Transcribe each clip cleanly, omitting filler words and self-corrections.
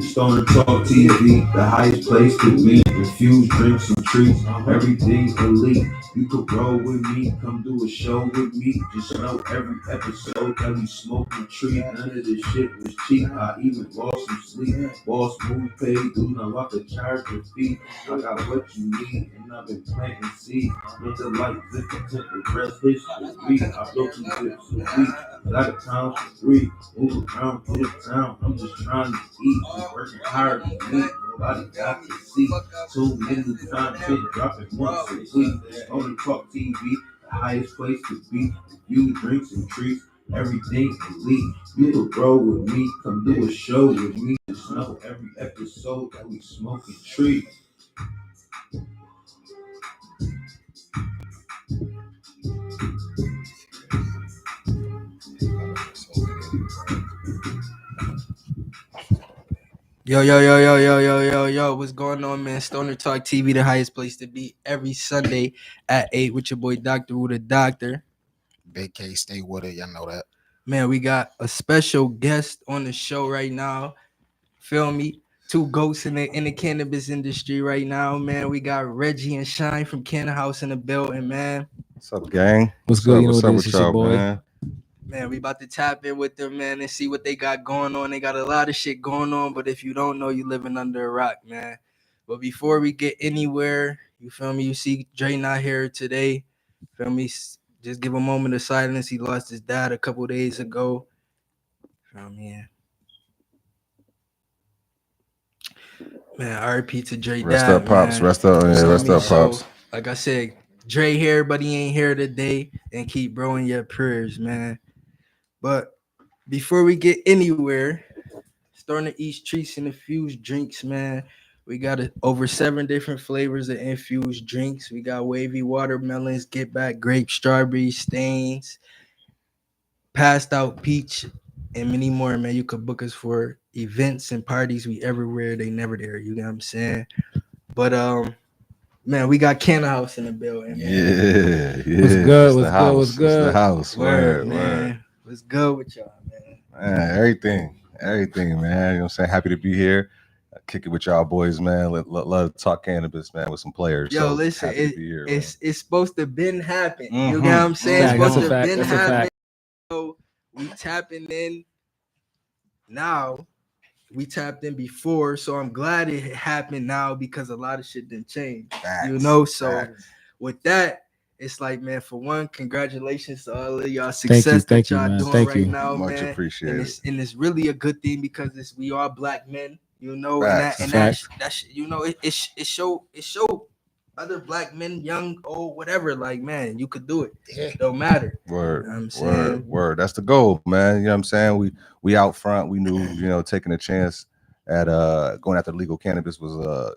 Stoner Talk TV, the highest place to be. Infused drinks and treats, everything elite. You could roll with me, come do a show with me. Just know every episode that we smoke and treat. None of this shit was cheap. I even lost some sleep. Boss move paid, do not like to charge your fee. I got what you need, and I've been planting seeds. Nothing like different, the rest history. I built some tips a week. Got a time for free. Move around to the town. I'm just trying to eat. I'm working hard to eat. Nobody got to see. Too many content dropping once a week. Only Talk TV, the highest place to be. You drinks and treats. Everything elite. You can grow with me. Come do a show with me. Just know every episode that we smoking trees. Yo, what's going on, man? Stoner Talk TV, the highest place to be, every Sunday at 8 with your boy Dr. Who the Doctor. Big K, stay with it. Y'all know that. Man, we got a special guest on the show right now. Feel me? Two goats in the cannabis industry right now, man. We got Reggie and Shine from Cannahouse in the building, man. What's up, gang? What's good? What's You know up this with is your y'all, boy. man? Man, we about to tap in with them, man, and see what they got going on. They got a lot of shit going on, but if you don't know, you living under a rock, man. But before we get anywhere, you feel me? You see Dre not here today. Feel me? Just give a moment of silence. He lost his dad a couple days ago. Feel me? Man, RIP to Dre Rest dad, up, pops. man. Rest up, yeah, rest up, pops. So, like I said, Dre here, but he ain't here today. And keep bro in your prayers, man. But before we get anywhere, starting to eat treats and infused drinks, man. We got over 7 different flavors of infused drinks. We got wavy watermelons, get back grape, strawberry, stains, passed out peach, and many more, man. You could book us for events and parties. We everywhere, they never there. You know what I'm saying? But man, we got Cannahouse in the building. Yeah. What's good? It's What's the house. good? What's good? It's the house. Word, man. Word. What's good with y'all, man? Man, everything, man. You know what I'm saying? Happy to be here. Kick it with y'all boys, man. Love to talk cannabis, man, with some players. Yo, so listen, happy to be here, it's supposed to been happen. Mhm. You know what I'm saying? It's Fact, supposed that's a to fact, been that's a happen. fact. So we tapping in now. We tapped in before, so I'm glad it happened now because a lot of shit didn't change. Facts, You know, so facts. with that, it's like, man, for one, congratulations to all of y'all success Thank you, that y'all man. doing Thank right you. now, Much man. appreciated. And it's really a good thing because we are black men, you know, Facts. and Facts. that you know, it show other black men, young, old, whatever, like, man, you could do it. Yeah. Don't matter. Word, You know what I'm saying? word. That's the goal, man. You know what I'm saying? We out front. We knew, you know, taking a chance at going after legal cannabis was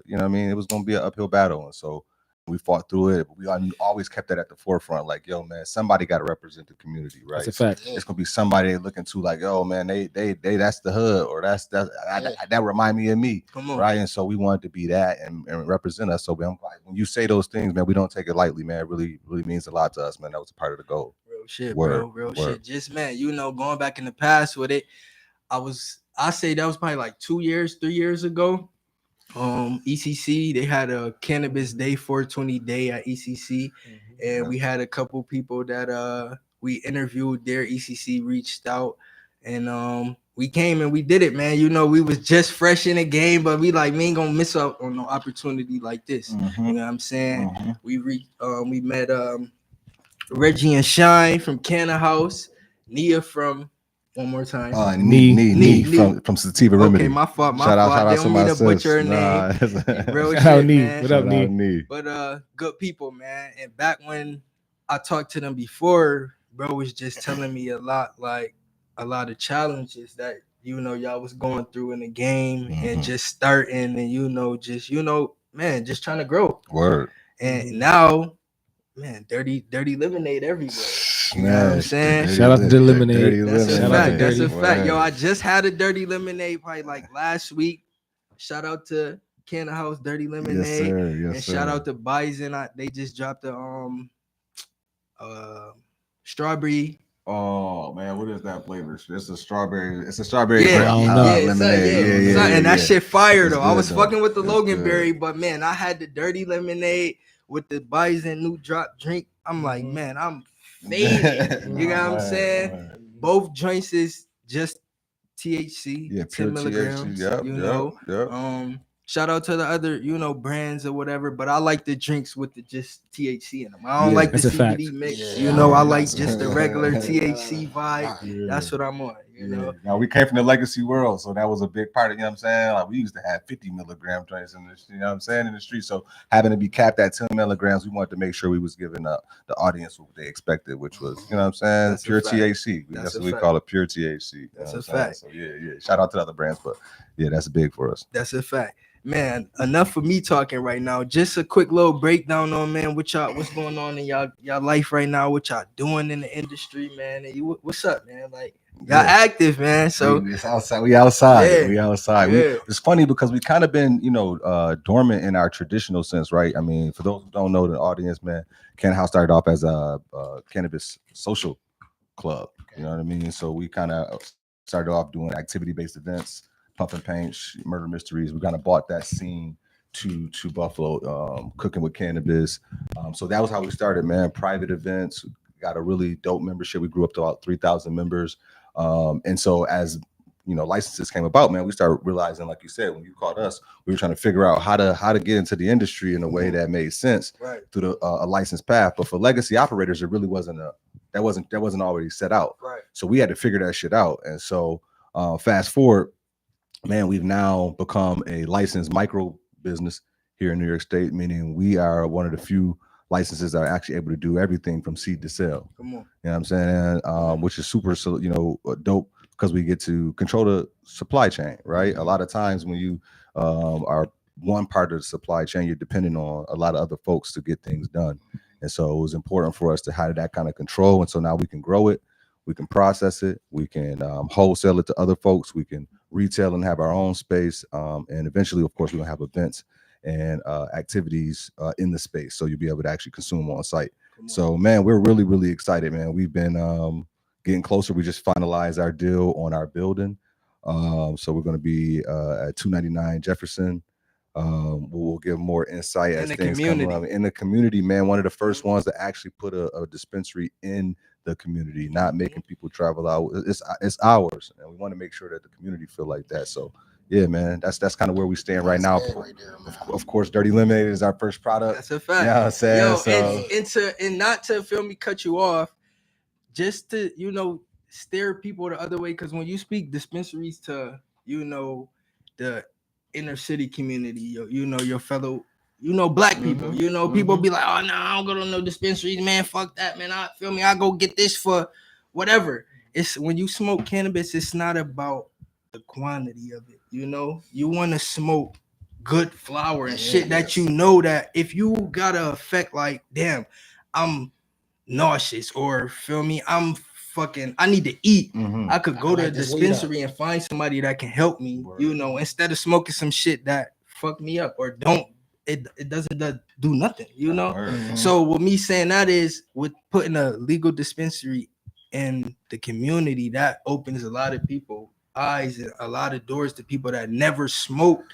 you know what I mean, it was gonna be an uphill battle. And so we fought through it. We always kept that at the forefront, like, yo, man, somebody got to represent the community, right? That's a fact. It's gonna be somebody they looking to, like, yo, man, they that's the hood, or that remind me of me. Come on. Right. And so we wanted to be that and represent us. So I'm like, when you say those things, man, we don't take it lightly, man. It really means a lot to us, man. That was a part of the goal. Real shit, Word, bro. Real word. shit. Just, man, you know, going back in the past with it, I say that was probably like 2 years, 3 years ago. ECC, they had a cannabis day, 420 day at ECC, and we had a couple people that we interviewed there. ECC reached out, and we came and we did it, man. You know, we was just fresh in the game, but we ain't gonna miss out on no opportunity like this. Mhm. You know what I'm saying? Mhm. We met Reggie and Shine from Cannahouse, Nia from one more time. Nee from Sativa Remedy. Okay, my fault. Shout out They to don't my mean to butcher her sis. name. Real Shout out shit, Nee. man. What up, Shout out Nee? Nee. But good people, man. And back when I talked to them before, bro was just telling me a lot of challenges that, you know, y'all was going through in the game and just starting, and man, just trying to grow. Word. And now, man, dirty lemonade everywhere. You know what I'm saying? Shout out to the lemonade. Dirty That's a Shout out to fact. lemonade. That's a Dirty. fact. Yo, Word. I just had a dirty lemonade probably like last week. Shout out to Cannahouse Dirty Lemonade. Yes, sir. Yes, And sir. shout out to Bison. They just dropped the strawberry Oh man, what is that flavor? It's a strawberry. It's a strawberry Yeah, I don't know. lemonade. And that shit fire It's though. I good, was though. fucking with the It's Loganberry, but man, I had the dirty lemonade with the Bison new drop drink. I'm like, man, I'm faded. You know what I'm saying? Right. Both joints is just THC, Yeah, 10 pure milligrams. THC. You know, Yep. shout out to the other, brands or whatever. But I like the drinks with the just THC in them. I don't like the That's a fact. CBD mix. Yeah, I yeah. like just the regular THC vibe. Yeah. That's what I'm on. You know. Now we came from the legacy world, so that was a big part of, you know what I'm saying? Like we used to have 50 milligram joints in the, you know what I'm saying, in the street. So having to be capped at 10 milligrams, we wanted to make sure we was giving the audience what they expected, which was, you know what I'm saying, That's a pure fact. THC. That's That's a what we fact. call it, pure THC. You That's know a what I'm saying? fact. So yeah. Shout out to the other brands, but yeah, that's big for us. That's a fact. Man, enough for me talking right now. Just a quick little breakdown on, man, what's going on in y'all life right now, what y'all doing in the industry, man. And what's up, man? Like y'all active, man. So it's outside. We outside. Yeah. We outside. Yeah. It's funny because we kind of been, dormant in our traditional sense, right? I mean, for those who don't know the audience, man, Cannahouse started off as a cannabis social club. You know what I mean? So we kind of started off doing activity-based events, pumping paint, murder mysteries. We kind of bought that scene to Buffalo, cooking with cannabis. So that was how we started, man. Private events. Got a really dope membership. We grew up to about 3,000 members. And so as licenses came about, man, we started realizing, like you said, when you called us, we were trying to figure out how to get into the industry in a way that made sense through a licensed path. But for legacy operators, it really wasn't that wasn't already set out. Right. So we had to figure that shit out. And so fast forward, man, we've now become a licensed micro business here in New York State, meaning we are one of the few licenses that are actually able to do everything from seed to sale. Come on. You know what I'm saying? Which is super, dope because we get to control the supply chain, right? A lot of times when you are one part of the supply chain, you're depending on a lot of other folks to get things done. And so it was important for us to have that kind of control. And so now we can grow it, we can process it, we can wholesale it to other folks, we can retail and have our own space. And eventually, of course, we're gonna have events and activities in the space. So you'll be able to actually consume on site. So, man, we're really, really excited, man. We've been getting closer. We just finalized our deal on our building. So we're going to be at 299 Jefferson. We'll give more insight as things come around. In the community, man, one of the first ones to actually put a dispensary in the community, not making people travel out. It's ours, and we want to make sure that the community feel like that. So yeah, man, that's kind of where we stand right now. Right there, Of course, Dirty Lemonade is our first product. That's a fact. You know what I'm saying? Yo, and not to feel me cut you off, just to steer people the other way, because when you speak dispensaries to the inner city community, your fellow black people, people be like, oh no, I don't go to no dispensaries, man, fuck that, man. I go get this for whatever. It's when you smoke cannabis, it's not about the quantity of it. You want to smoke good flower and shit that that if you got a effect like, damn, I'm nauseous, or feel me, I need to eat. I could go to a dispensary and find somebody that can help me, instead of smoking some shit that fuck me up or it doesn't do nothing, So with me saying that is, with putting a legal dispensary in the community, that opens a lot of people eyes and a lot of doors to people that never smoked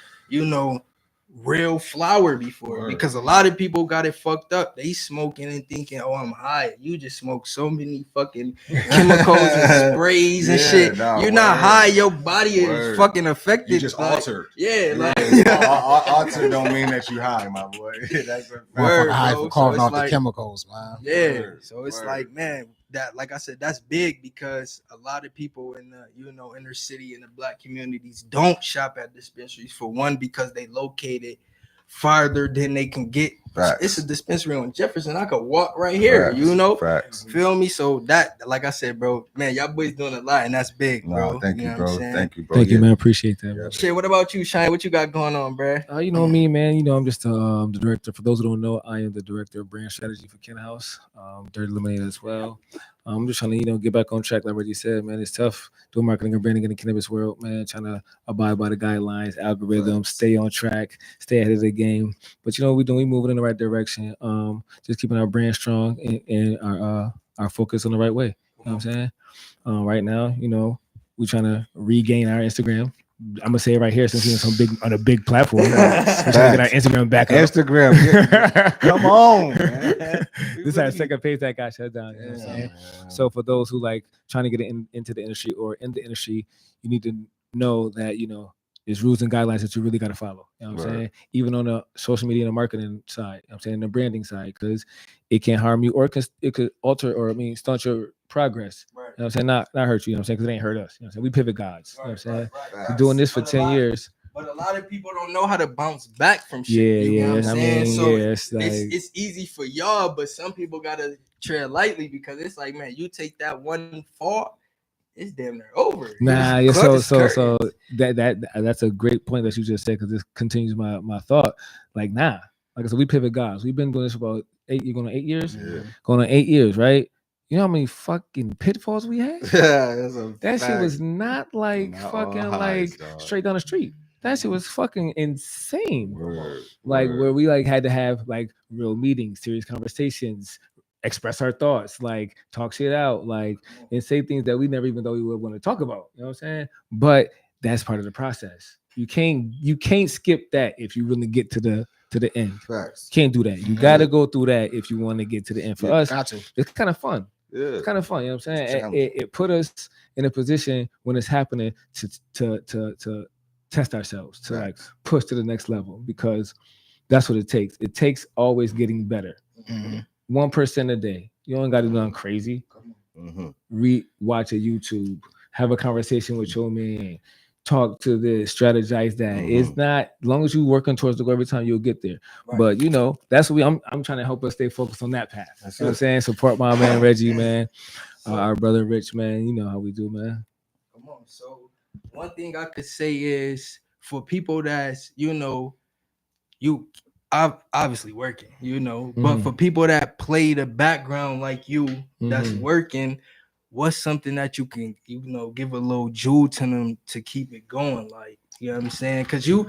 real flower before. Because a lot of people got it fucked up. They smoking and thinking, oh, I'm high. You just smoke so many fucking chemicals and sprays and shit. You're not high. Your body is fucking affected. You just altered. Altered don't mean that you high, my boy. That's a word, high for carving off the chemicals, man. Yeah. So it's like, man, that, like I said, that's big, because a lot of people in the inner city and the black communities don't shop at dispensaries, for one, because they located farther than they can get. It's a dispensary on Jefferson. I could walk right here. Feel me? So that, like I said, bro, man, y'all boys doing a lot, and that's big, bro. Thank you, bro. Thank you, bro. Thank you, man. Appreciate that. Bro. Shit, what about you, Shine? What you got going on, bro? You know me, man. I'm just the director. For those who don't know, I am the director of brand strategy for Cannahouse, Dirty Lemonade as well. I'm just trying to, get back on track. Like Reggie said, man, it's tough doing marketing and branding in the cannabis world, man. Trying to abide by the guidelines, algorithms, stay on track, stay ahead of the game. But we moving in the right direction. Just keeping our brand strong and our focus on the right way. You know what I'm saying? Right now, we're trying to regain our Instagram. I'm gonna say it right here since we're on a big platform. We're trying to get our Instagram back up. Instagram, come on, man. This is our second page that got shut down. You know what I'm saying? So for those who like trying to get into the industry or in the industry, you need to know that there's rules and guidelines that you really got to follow. You know what I'm saying? Even on the social media and the marketing side, I'm saying the branding side, because it can harm you or it could alter or stunt your progress. You know what I'm saying? Not hurt you, you know what I'm saying? Because it ain't hurt us. You know what I'm saying? We pivot gods. You know what I'm saying? We're doing this for 10 years. But a lot of people don't know how to bounce back from shit. You know what I'm saying? So it's easy for y'all, but some people gotta tread lightly because it's like, man, you take that one fall, it's damn near over. Nah, so that's a great point that you just said, because this continues my thought. Like I said, we pivot guys. We've been doing this for about 8 years. Yeah. Going on 8 years, right? You know how many fucking pitfalls we had? That shit was not like fucking like straight down the street. That shit was fucking insane. Where we like had to have like real meetings, serious conversations, express our thoughts, like talk shit out, like and say things that we never even thought we would want to talk about. You know what I'm saying? But that's part of the process. You can't skip that if you really get to the end. Facts. Can't do that. You got to go through that if you want to get to the end. For us, it's kind of fun. Yeah. It's kind of fun. You know what I'm saying? It put us in a position when it's happening to test ourselves, to like push to the next level, because that's what it takes. It takes always getting better. 1% a day. You don't got to do nothing crazy. Watch a YouTube, have a conversation with your man, talk to this, strategize that. It's not, as long as you working towards the goal every time, you'll get there. But that's what I'm trying to help us stay focused on that path. You know what I'm saying? Support my man Reggie, man. Our brother Rich, man. You know how we do, man. Come on. So one thing I could say is, for people that's you obviously working, but for people that play the background like you, that's working, what's something that you can give a little jewel to them to keep it going? Like, you know what I'm saying? Because you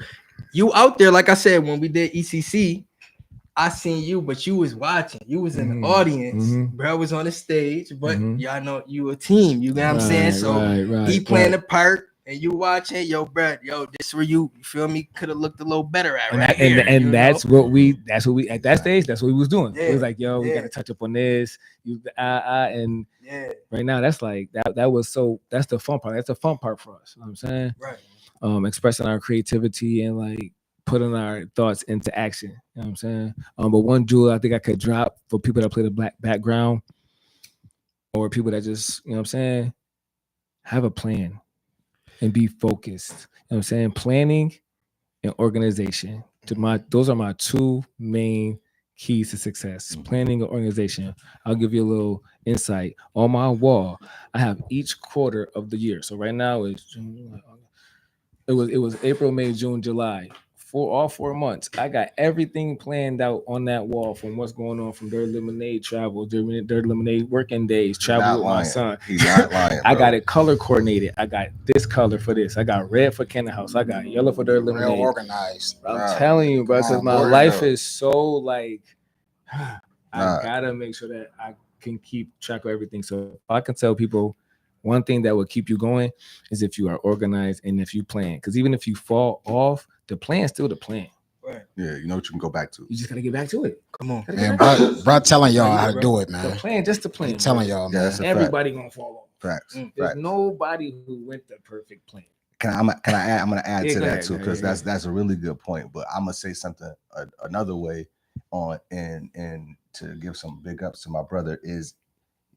out there, like I said, when we did ECC, I seen you, but you was watching. You was in the audience. Bro was on the stage, but y'all know you a team. You know what I'm saying? So he playing the part, and you watching. Yo, bro, this where you feel me? Could have looked a little better at that's what we at that stage. That's what we was doing. It was like, we got to touch up on this. And right now, that's like that was so. That's the fun part. That's the fun part for us. You know what I'm saying? Right. Expressing our creativity and like putting our thoughts into action. You know what I'm saying? But one jewel I think I could drop for people that play the black background, or people that just, you know what I'm saying, have a plan and be focused. You know what I'm saying? Planning and organization. Those are my two main keys to success. Planning and organization. I'll give you a little insight. On my wall, I have each quarter of the year. So right now it was April, May, June, July. For all 4 months, I got everything planned out on that wall, from what's going on, from Dirt Lemonade travel, Dirt Lemonade working days, travel with my son. He's not lying. I got it color coordinated. I got this color for this. I got red for Cannahouse. I got yellow for Dirt Lemonade. Real organized. I'm telling you, bro, because my life is so like, I gotta make sure that I can keep track of everything. So if I can tell people, one thing that will keep you going is if you are organized and if you plan. Because even if you fall off, the plan's still the plan. Right. Yeah, you know what you can go back to. You just gotta get back to it. Come on. Man, bro telling y'all how to do it, man. The plan, just the plan. I'm telling y'all, man. Everybody gonna fall off. Facts. There's nobody who went the perfect plan. I'm gonna add to that too, because that's a really good point. But I'm gonna say something another way on and to give some big ups to my brother is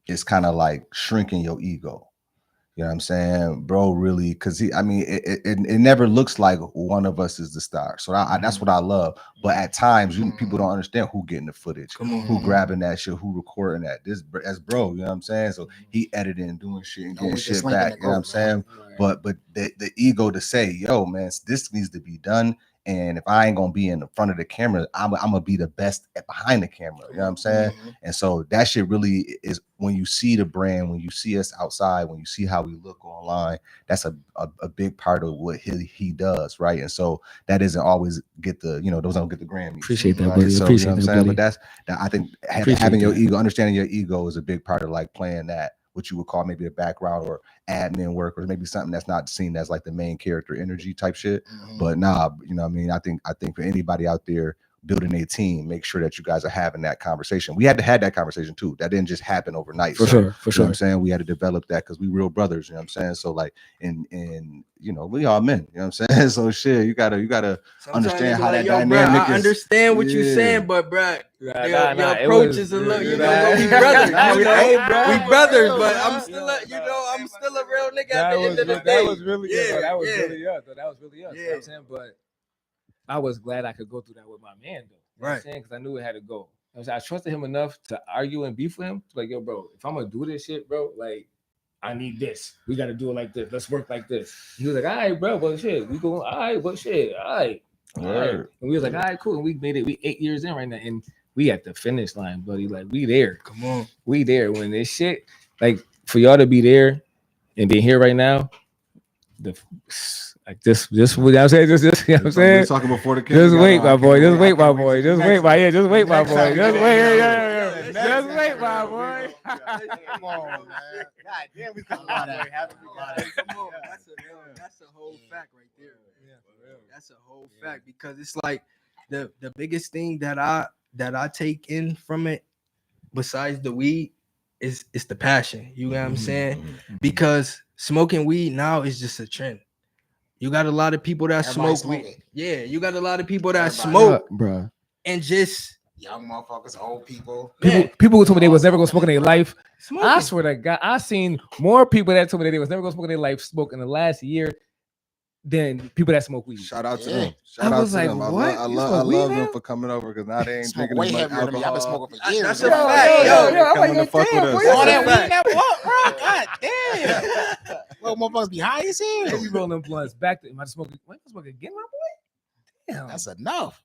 it's kind of like shrinking your ego. You know what I'm saying, bro? Really, because it never looks like one of us is the star. So that's what I love. But at times, people don't understand who getting the footage, who grabbing that shit, who recording that. That's bro. You know what I'm saying? So he editing and doing shit and getting shit back. You know what I'm saying? But the ego to say, yo, man, this needs to be done. And if I ain't gonna be in the front of the camera, I'm gonna be the best behind the camera. You know what I'm saying? And so that shit really is, when you see the brand, when you see us outside, when you see how we look online, that's a big part of what he does, right? And so that doesn't always get the, those don't get the Grammys. Appreciate that, right? buddy. So, Appreciate that, saying? Buddy. But I think having your ego, understanding your ego is a big part of like playing that. what you would call maybe a background or admin work, or maybe something that's not seen as like the main character energy type shit. But nah, you know what I mean? I think for anybody out there building a team, make sure that you guys are having that conversation. We had to have that conversation too. That didn't just happen overnight. For sure. For You know what I'm saying? We had to develop that because we real brothers, you know what I'm saying? So like, and you know, we all men, you know what I'm saying? So shit, you gotta understand how that dynamic is. I understand what you're saying, but bro, your approach is a little, we brothers. We brothers, but I'm still a real nigga at the end of the day. That was really us. That was really us. You know what I'm saying? But I was glad I could go through that with my man, though. You know what I'm saying? Because I knew it had to go. I trusted him enough to argue and beef with him. Like, yo, bro, if I'm going to do this shit, bro, like, I need this. We got to do it like this. Let's work like this. He was like, all right, bro, but shit. We go, all right, but shit, all right. All right. And we was like, all right, cool. And we made it. We 8 years in right now. And we at the finish line, buddy. Like, we there. Come on. We there. When this shit, like, for y'all to be there and be here right now, like this, what I'm saying, just, you know what I'm saying? We're talking before the just wait, my boy. Just wait, my boy. Just wait, my boy. Just wait, my boy. Just wait, my boy. Come on, man. God damn, we come on. That's a whole fact right there. That's a whole fact, because it's like the biggest thing that I take in from it, besides the weed, is the passion. You know what I'm saying? Because smoking weed now is just a trend. You got a lot of people that smoke weed. Yeah, you got a lot of people that smoke, bro, and just young motherfuckers, old people. People who told me they was never gonna smoke in their life. I swear to God, I seen more people that told me that they was never gonna smoke in their life smoke in the last year than people that smoke weed. Shout out to them. Shout out to them. I love them for coming over, because now they ain't drinking as much alcohol. I've been smoking for years. That's a fact. Yo, coming to fuck with us. All that weed that bro. God damn. Well, motherfuckers be high as hell. They be rolling blunts back to. Am I smoking? Wait, I smoke again, my boy? Damn, that's enough.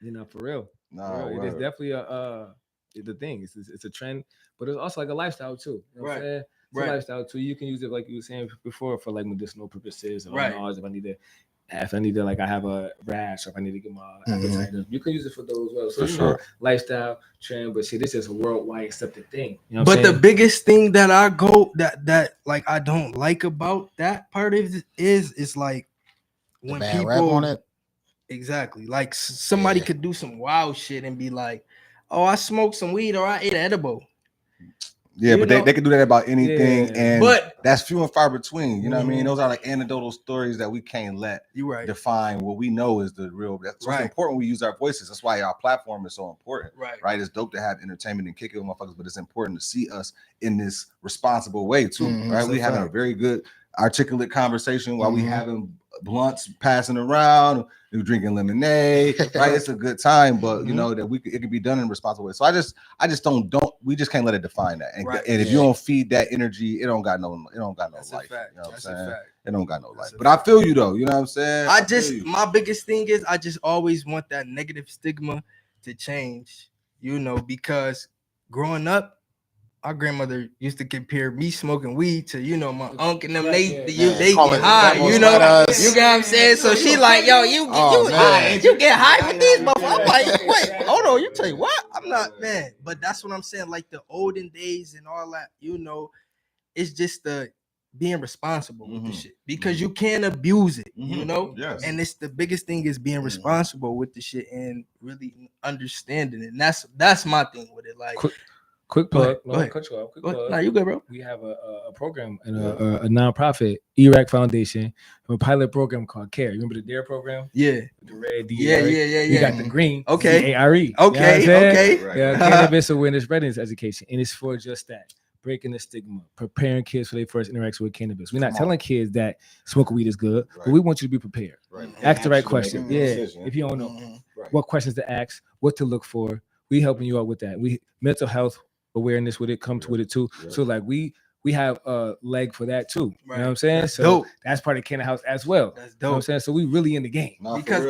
You know, for real. No, it is definitely the thing. It's a trend, but it's also like a lifestyle too. You know what I'm saying? It's a lifestyle too. You can use it, like you were saying before, for like medicinal purposes. Or if I need to, like, I have a rash, or if I need to get my appetite, you can use it for those well. So know, lifestyle trend, but see, this is a worldwide accepted thing. You know what I'm saying? The biggest thing that like I don't like about that part of it is like when people rap on it. Exactly. Like somebody could do some wild shit and be like, "Oh, I smoked some weed, or I ate an edible." Yeah, but they can do that about anything, but that's few and far between. You know what I mean? Those are like anecdotal stories that we can't let define what we know is the real. That's what's important. We use our voices. That's why our platform is so important. Right? It's dope to have entertainment and kick it with motherfuckers, but it's important to see us in this responsible way too. Right? We having a very good, articulate conversation while we having blunts passing around. We're drinking lemonade, right? It's a good time, but you know that it can be done in a responsible way. So I just don't. We just can't let it define that. And, and if you don't feed that energy, it don't got no life. You know what I'm saying? It don't got no life. But I feel you though. You know what I'm saying? My biggest thing is I just always want that negative stigma to change. You know, because growing up, our grandmother used to compare me smoking weed to, you know, my uncle and them. They get high, you know. You get what I'm saying? So she like, yo, you get high with these motherfuckers. I'm like, wait, hold on, you tell you what? I'm not, man. But that's what I'm saying. Like the olden days and all that, you know, it's just the being responsible with the shit, because you can't abuse it, you know. And it's the biggest thing is being responsible with the shit and really understanding it. And that's my thing with it. Like. Quick plug. No, cut you off. Quick plug. Nah, you good, bro. We have a program and a nonprofit, ERAC Foundation, a pilot program called CARE. Remember the DARE program? Yeah. The red DARE. Yeah. We got the green. Okay. CARE. Okay. Okay. Yeah, Cannabis Awareness Readiness Education. And it's for just that. Breaking the stigma, preparing kids for their first interaction with cannabis. We're not telling kids that smoking weed is good, but we want you to be prepared. Ask the right question. If you don't know what questions to ask, what to look for, we helping you out with that. We mental health awareness with it comes with it too. So like we have a leg for that too. You know what I'm saying? That's dope. That's part of Cannahouse as well. That's dope. You know what I'm saying? So we really in the game. Because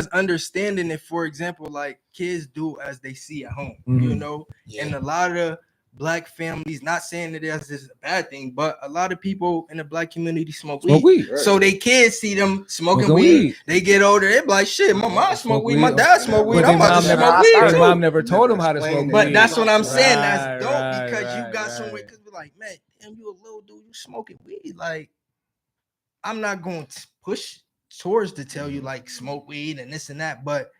understanding it, for example, like kids do as they see at home, you know, and a lot of black families, not saying that this is a bad thing, but a lot of people in the black community smoke Smoke weed. weed. So they kids see them smoking Smoking weed. weed. They get older, they be like, shit, my mom smoke weed, my weed. dad smoke weed. But I'm their about to mom smoke never, weed their too. mom never told them how to explained smoke it. But weed. that's what I'm saying. Right, That's dope right, because you right, got some way. right. Because we're like, man, damn, you a little dude, you smoking weed. Like, I'm not going to push towards to tell you like smoke weed and this and that, but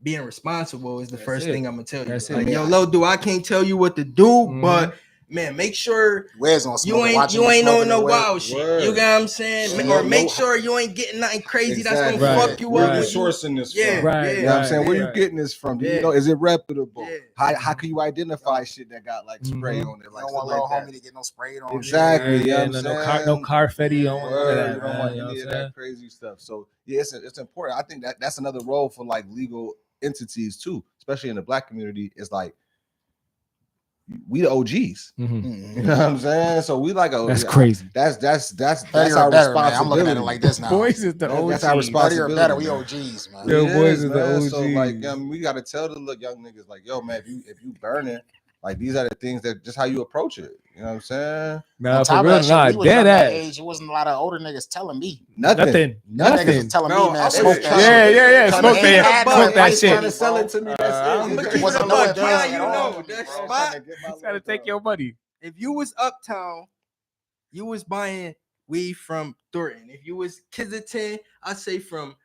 being responsible is the first thing I'm gonna tell you. That's it. Like, yo, little dude, I can't tell you what to do, Mhm. but man, make sure Where's on you ain't on no wild shit. Word. You get what I'm saying? And or no- make no- sure you ain't getting nothing crazy that's Exactly. gonna Right. fuck you Where up. you when you- sourcing this Yeah, from? Right, You know what I'm saying? Where right. you getting this from? Do Yeah. you know, is it reputable? Yeah. How can you identify shit that got like spray on it? You Like don't stuff want like little that. homie to get no sprayed on. Exactly. Yeah, You know yeah, what I'm no saying? carfetti on none of Word, that, you don't man, want you know any what of I'm that crazy stuff. So yeah, it's important. I think that's another role for like legal entities too, especially in the black community. Is like we the OGs. Mhm. You know what I'm saying? So we like That's crazy. That's Better our or better, man. responsibility. I'm looking at it like this now. Boys is the That's OGs. our 30 responsibility. or better, we man. OGs, man. Yo, It boys is the man. So like, OGs. we got to tell the little young niggas like, yo, man, if you burning, like these are the things that just how you approach it. You know what I'm saying? Nah, On for top of real, that shit, nah, we was dead young that ass. age. It wasn't a lot of older niggas telling me. Nothing. Young niggas was telling Bro, me, man, I smoke was- that Yeah, shit. yeah, Trying smoke to that, add no smoke that advice shit. on me, bro. to me. I'm I'm gonna It keep it a wasn't buck. no Yeah, advice you at all, know bro. that Bro, spot. Just gotta take your money. If you was uptown, you was buying weed from Thornton. If you was Kensington, I say from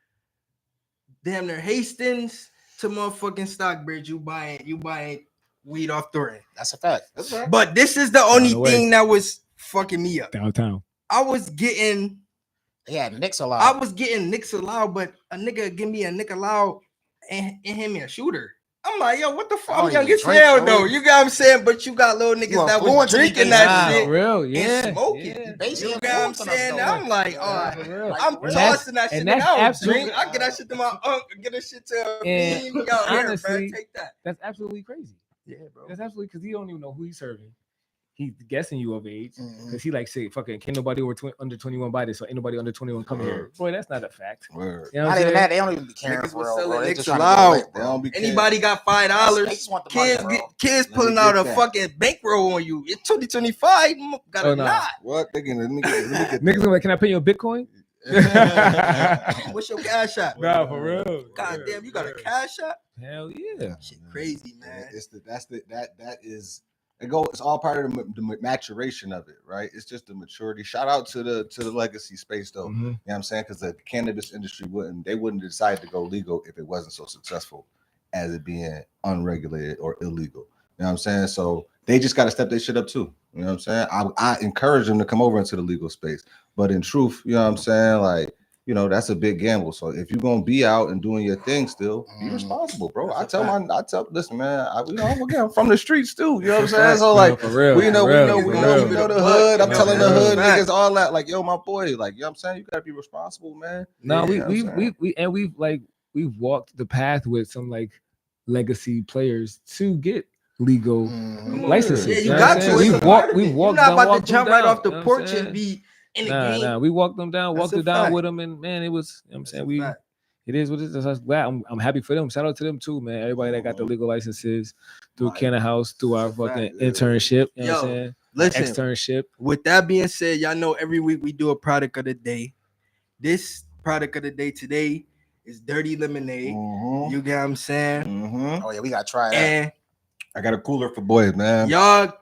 damn near Hastings to motherfucking Stockbridge, you buying weed off Thornton. That's a fact. But this is the only the way. thing that was fucking me up. Downtown. I was getting Yeah, Nick's allowed. I was getting Nicks allowed, but a nigga give me a Nick allowed and him a shooter. I'm like, yo, what the fuck? Oh, I'm young you as drink, hell bro. though. You got what I'm saying? But you got little niggas that was influencing me drinking based that on shit For real, and yeah. smoking. yeah. Basically You got what I'm influencing us, saying? though. I'm like, all Yeah, right. for real. I'm And tossing that shit. and Nigga, that's I don't absolute- drink. I get that shit to my uncle. Get that shit to a And bean. Yo, here, honestly, bro. Take that. That's absolutely crazy. Yeah, bro. That's absolutely because he don't even know who he's serving. He's guessing you of age Mhm. because he like say fucking can't nobody under 21 buy this, so ain't nobody under 21 come here. Boy, that's not a fact. Word. You know what Not I'm even saying? that. They don't even be caring Niggas for was real, selling bro. They Nicks just trying to allowed. get lit, They bro. don't be caring. Anybody got $5? They just want the money, Kids bro. kids Let me pulling get out a that. fucking bankroll on you. It's 2025. Got Oh, a no. knot. What? They can let me get Niggas gonna like, can I pay you a Bitcoin? What's your cash app? Nah, for real. God damn, you got a cash app? Hell yeah. Shit crazy, man. It's all part of the maturation of it, right? It's just the maturity. Shout out to the legacy space though. Mhm. You know what I'm saying? Because the cannabis industry wouldn't decide to go legal if it wasn't so successful as it being unregulated or illegal. You know what I'm saying? So they just got to step their shit up too. You know what I'm saying? I encourage them to come over into the legal space. But in truth, you know what I'm saying? Like, you know, that's a big gamble. So if you're gonna be out and doing your thing still, be responsible, bro. Listen, man, I'm from the streets too. You know what I'm saying? So like, for real, we know for real, the for real. hood. I'm No, telling for the real. hood niggas all that. Like, yo, my boy, like, you know what I'm saying? You gotta be responsible, man. No, You know what I'm saying? we've walked the path with some like legacy players to get legal licenses. Yeah, you know got what I'm to. saying? It's We've a part walked, of it. we've You're walked not down, about to walked them jump right down, off the you know what I'm porch saying? and be in the Nah, game. nah, we walked them down, That's walked a it down fact. with them, and man, it was. You know what I'm That's saying a fact. it is what it is. I'm glad. I'm happy for them. Shout out to them too, man. Everybody that got the legal licenses through Right. Cannahouse, through our That's a fucking fact, yeah. internship. You know what I'm Yo, saying? listen. Externship. With that being said, y'all know every week we do a product of the day. This product of the day today is Dirty Lemonade. Mhm. You get what I'm saying? Mhm. Oh yeah, we gotta try that. And I got a cooler for boys, man. y'all,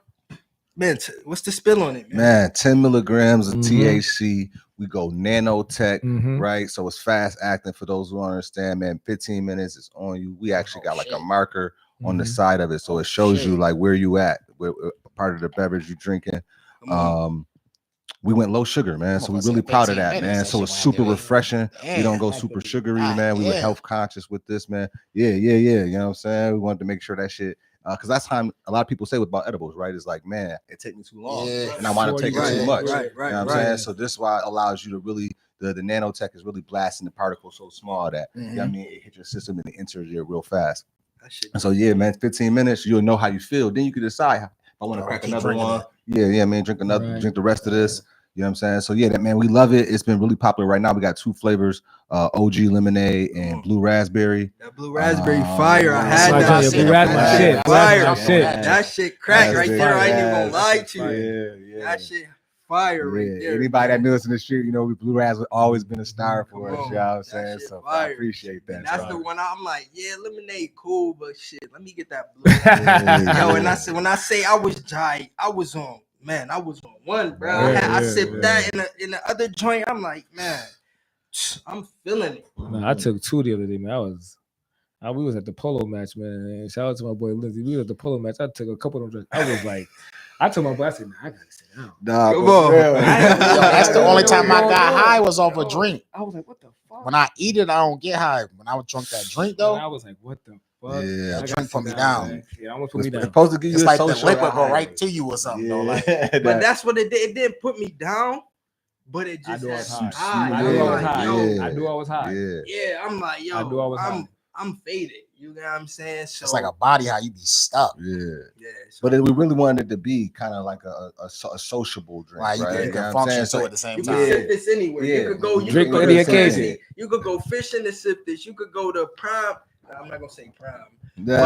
man, what's the spill on it, man? Man, 10 milligrams of Mhm. THC. We go nanotech, Mhm. right? So it's fast acting for those who don't understand, man. 15 minutes is on you. We actually got like a marker on the Mhm. side of it. So it shows you shit. like where you at, where part of the beverage you drinking. Come on. We went low sugar, man. So I'm we're gonna really say proud of 15 that, minutes, man. that So shit it's went super under it. refreshing. We don't go Damn. super sugary, God man. We were damn. health conscious with this, man. Yeah. You know what I'm saying? We wanted to make sure that shit, because that's how a lot of people say about edibles, right? It's like, man, it take me too long, Yeah. and I want to take it too much. Right, You know what I'm saying? So this is why it allows you to really, the nanotech is really blasting the particles so small that, you know what I mean, it hits your system and it enters you real fast. That shit. And so, yeah, man, 15 minutes, you'll know how you feel. Then you can decide if I want to crack keep another drinking one. that. Yeah, man, drink Right. the rest of this. You know what I'm saying? So yeah, that man, we love it. It's been really popular right now. We got 2 flavors, OG lemonade and blue raspberry. That blue raspberry fire. I had that. Blue raspberry shit. Fire. Shit. That shit crack right there. I ain't even gonna lie to you. Yeah. That shit fire right there. Anybody that knew us in the street, you know, blue raspberry has always been a star for us. You know what I'm saying? Shit So fire. I appreciate that. And that's the one I'm like, yeah, lemonade cool, but shit, let me get that blue. Yo, and I said when I say I was on one, bro. I sipped that in the other joint. I'm like, man, I'm feeling it. No, I took 2 the other day, man. We was at the polo match, man. And shout out to my boy Lindsay. We was at the polo match. I took a couple of them. I was like, I told my boy, I said, nah, I gotta sit down. Come on. That's the only time I got high was off a drink. I was like, what the fuck? When I eat it, I don't get high. When I would drink that drink though, I was like, what the fuck? Yeah, that drink put me down. Man. Yeah, almost put me down. It's supposed to give you It's a like the social liquor go high. right to you or something though. Like, But that's what it did. It didn't put me down, but it just had some high. I knew I was high. Yeah, I'm like, yo, I knew I was high. I'm faded. You know what I'm saying? So it's like a body high. You be stuck. Yeah. So But we really wanted it to be kind of like a sociable drink, Like, right? you can function so at the same you time. can sip this anywhere. Yeah. You could go. You Drink could go any to occasion. Sandy. You could go fishing and sip this. You could go to Prime. I'm not gonna say Prime. You can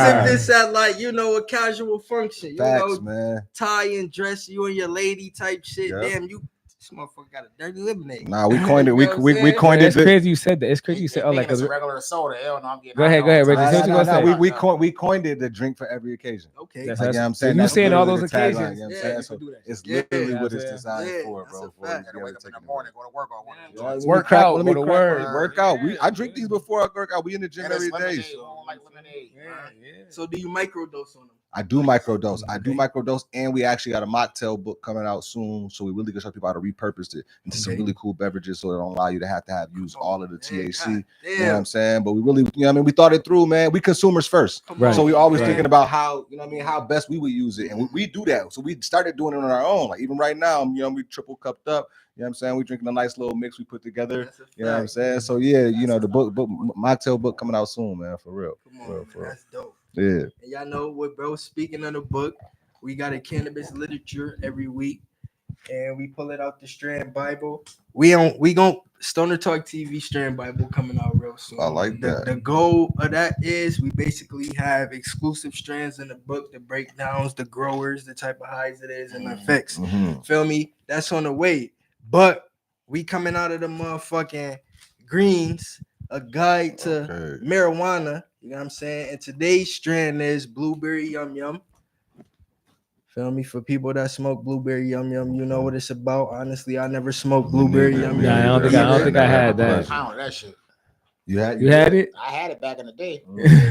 sip this at like a casual function. You Facts, know, man. tie and dress you and your lady type shit. Yep. Damn, this motherfucker got a dirty lemonade. Nah, we coined it. You We know what I'm coined It's it. crazy you said that. It's crazy you said, Like like a regular soda. Hell no, I'm getting. Go ahead, Reggie. Say what you gonna say. We coined it the drink for every occasion. Okay. That's Like, you know what I'm so saying? you That's saying all those literally the tagline, occasions. you know what I'm Yeah, saying? you So do that. it's Yeah, literally yeah, what it's yeah. designed Yeah, for, that's bro. a For fact. you Gotta wake up in the taking morning, go to work on one. Yeah, let me Work crack- out, let me go to crack- work. Work out. Yeah, I drink these before I work out. We in the gym every day. Like lemonade. So do you microdose on them? I do microdose. And we actually got a mocktail book coming out soon, so we really can show people how to repurpose it into some really cool beverages, so it don't allow you to have use all of the THC. You know what I'm saying? But we really, we thought it through, man. We consumers first, Right. so we always Right. thinking about how, how best we would use it, and we do that. So we started doing it on our own. Like even right now, we triple cupped up. You know what I'm saying? We drinking a nice little mix we put together. You know what I'm saying? So yeah, the book mocktail book coming out soon, man. For real. Come on, man, that's dope. Yeah. And y'all know what, bro? Speaking of the book, we got a cannabis literature every week, and we pull it out the Strand Bible. We gon' Stoner Talk TV Strand Bible coming out real soon. I like that. The goal of that is we basically have exclusive strands in the book, the breakdowns, the growers, the type of highs it is, and the effects. Mm-hmm. Feel me? That's on the way. But we coming out of the motherfucking greens, a guide to marijuana. You know what I'm saying? And today's strand is blueberry yum yum. Feel me? For people that smoke blueberry yum yum, you know what it's about. Honestly, I never smoked blueberry yum yum. Yeah, I don't think I had that. Pound that shit. You had it? I had it back in the day.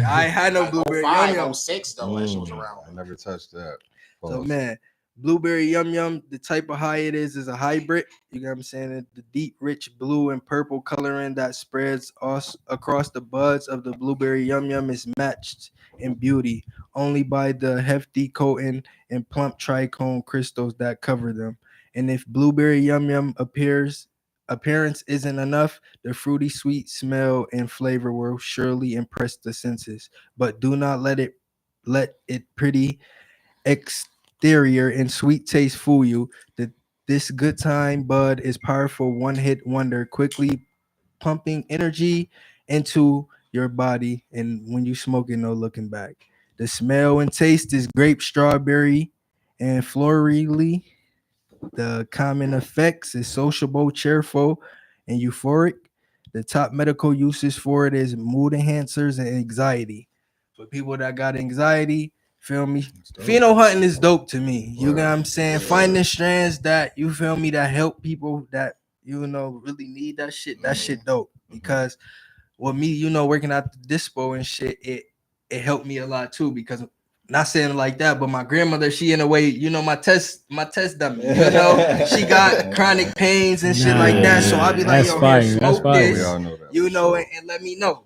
I had no blueberry yum yum. 06 though, when she was around. I never touched that. So man, blueberry yum yum, the type of high it is a hybrid. You know what I'm saying? The deep, rich blue and purple coloring that spreads across the buds of the blueberry yum yum is matched in beauty only by the hefty coating and plump trichome crystals that cover them. And if blueberry yum yum appearance isn't enough, the fruity sweet smell and flavor will surely impress the senses. But do not let it pretty exterior and sweet taste fool you. This good time bud is powerful one-hit wonder, quickly pumping energy into your body, and when you smoke it, no looking back. The smell and taste is grape, strawberry, and florally. The common effects is sociable, cheerful, and euphoric. The top medical uses for it is mood enhancers and anxiety. For people that got anxiety, feel me? Pheno hunting is dope to me. You know what I'm saying? Finding strands that, you feel me, that help people that, really need that shit. That shit dope. Because with me, working at the dispo and shit, it helped me a lot too. Because not saying it like that, but my grandmother, she in a way, my test dummy. She got chronic pains and shit like that. So I'll be like, yo, here, smoke this. We all know that. And let me know.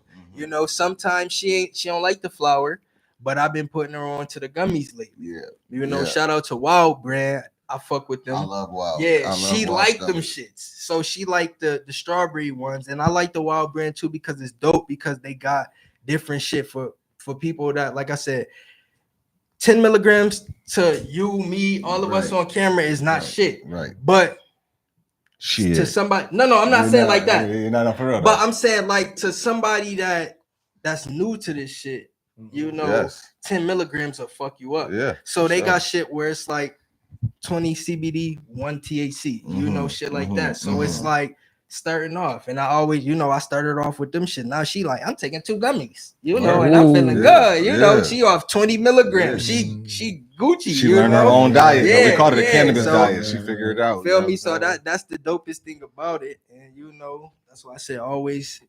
Sometimes she don't like the flower, but I've been putting her on to the gummies lately. Yeah. Shout out to Wild Brand. I fuck with them. I love Wild. Yeah, she liked them shits. So she liked the strawberry ones, and I like the Wild Brand too because it's dope because they got different shit for people that, like I said, 10 milligrams to you, me, all of us Right. on camera is not Right. shit. Right. But Shit. to somebody, no, I'm not saying like that. No, for real. But I'm saying like to somebody that's new to this shit, you know, Yes. 10 milligrams will fuck you up. Yeah. So they sure. got shit where it's like 20 CBD, 1 THC, you know, shit like that. So it's like starting off, and I always, you know, I started off with them shit. Now she like, I'm taking 2 gummies, you know, and I'm feeling good, you know. She off 20 milligrams. Yeah. She Gucci. She you learned know? her own diet. Yeah, We called it a yeah. cannabis So, diet. She figured it out. Feel me? So that's the dopest thing about it, and you know, that's why I say always.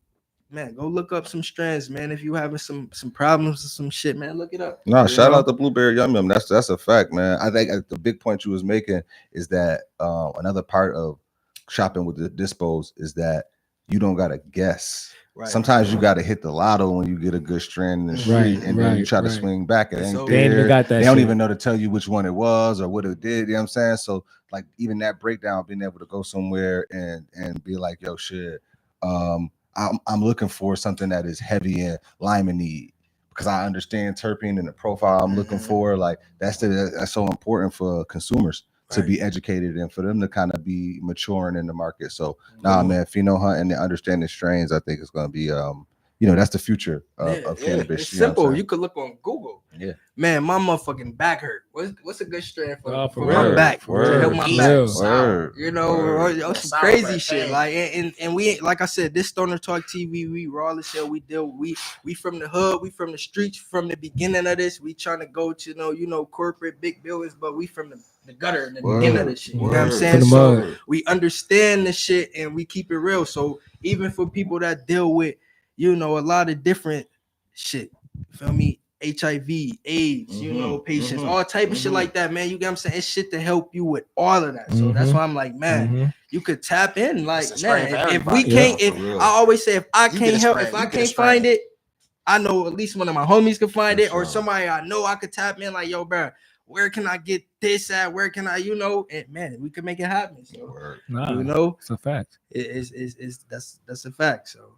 Man, go look up some strands, man. If you having some problems or some shit, man, look it up. No, shout out to Blueberry Yum Yum. That's a fact, man. I think the big point you was making is that another part of shopping with the dispos is that you don't gotta guess. Right. Sometimes you gotta hit the lotto when you get a good strand in the street, and then you try to swing back. It ain't there. They don't even know to tell you which one it was or what it did. You know what I'm saying? So like even that breakdown, being able to go somewhere and be like, yo, shit. I'm looking for something that is heavy in limonene because I understand terpene and the profile I'm looking for. Like that's so important for consumers to be educated and for them to kind of be maturing in the market. So man, pheno hunting and understanding strains, I think is going to be you know, that's the future of cannabis. It's simple. You could look on Google. Yeah. Man, my motherfucking back hurt. What's a good strand for my back? To help my back. You know, some crazy shit. Like and we, like I said, this Stoner Talk TV, we raw as hell. We from the hood, we from the streets. From the beginning of this, we trying to go to you know corporate big buildings, but we from the gutter in the beginning of this shit. You know what I'm saying? So we understand the shit and we keep it real. So even for people that deal with, you know, a lot of different shit, feel me? HIV, AIDS, you know, patients, all type of shit like that, man. You get what I'm saying? It's shit to help you with all of that. So that's why I'm like, man, you could tap in. Like, man, if we can't, I always say, if I can't help, if I can't find it, I know at least one of my homies can find it, or somebody I know I could tap in. Like, yo, bro, where can I get this at? Where can I, you know? And man, we can make it happen. So, you know, it's a fact. That's a fact. So.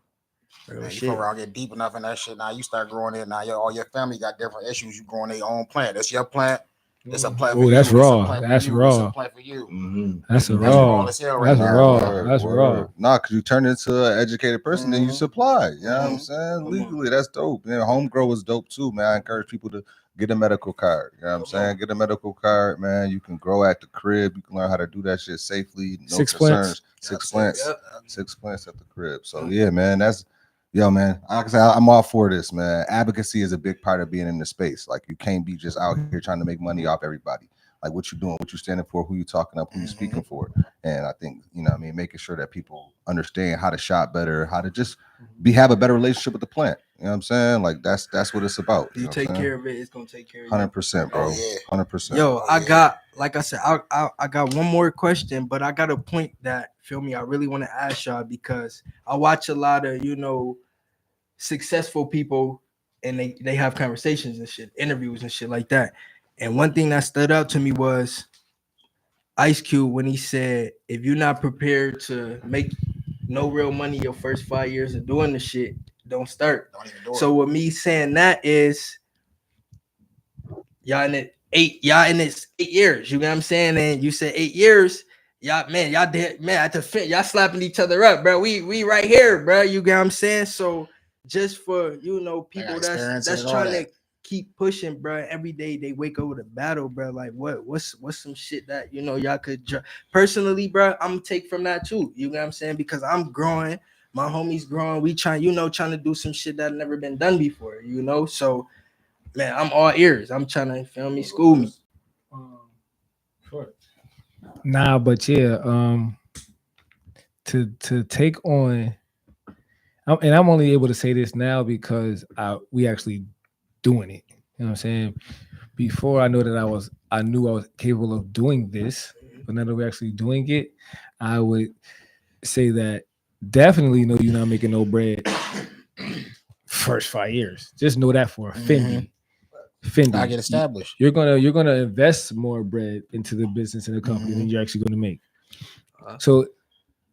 Man, you from around get deep enough in that shit. Now you start growing it. Now all your family got different issues. You growing their own plant. That's your plant. It's a plant. Oh, that's raw. That's raw. It's a plant for you. That's a raw. That's raw. Nah, because you turn into an educated person, then you supply. You know what I'm saying? Legally, that's dope. You know, home grow is dope too, man. I encourage people to get a medical card. You know what I'm saying? Get a medical card, man. You can grow at the crib. You can learn how to do that shit safely. No concerns. Six plants at the crib. So yeah, man, that's. Yo, man, like I said, I'm all for this, man. Advocacy is a big part of being in the space. Like, you can't be just out here trying to make money off everybody. Like, what you doing, what you standing for, who you talking up, who you speaking for. And I think, you know what I mean, making sure that people understand how to shop better, how to just have a better relationship with the plant. You know what I'm saying? Like, that's what it's about. You take care of it, it's going to take care of you. 100%, bro. 100%. Yo, I got, like I said, I got one more question, but I got a point that, feel me, I really want to ask y'all because I watch a lot of, you know, successful people and they have conversations and shit, interviews and shit like that. And one thing that stood out to me was Ice Cube when he said, if you're not prepared to make no real money your first 5 years of doing the shit, don't start. Don't even do it. So with me saying that is y'all in it 8 years. You know what I'm saying? And you said 8 years. Y'all did, man, at the fit, y'all slapping each other up, bro. We right here, bro. You get what I'm saying? So just for, you know, people that's trying to keep pushing, bro. Every day they wake up with a battle, bro. Like what's some shit that, you know, y'all could personally, bro, I'm gonna take from that too. You know what I'm saying? Because I'm growing, my homies growing, we trying to do some shit that never been done before, you know. So man, I'm all ears. I'm trying to, feel me, school me. Nah, but yeah, to take on, and I'm only able to say this now because we actually doing it. You know what I'm saying? Before I knew I was capable of doing this, but now that we're actually doing it, I would say that definitely know you're not making no bread first 5 years. Just know that for a Fendi. I get established. You're gonna invest more bread into the business and the company than you're actually gonna make. So,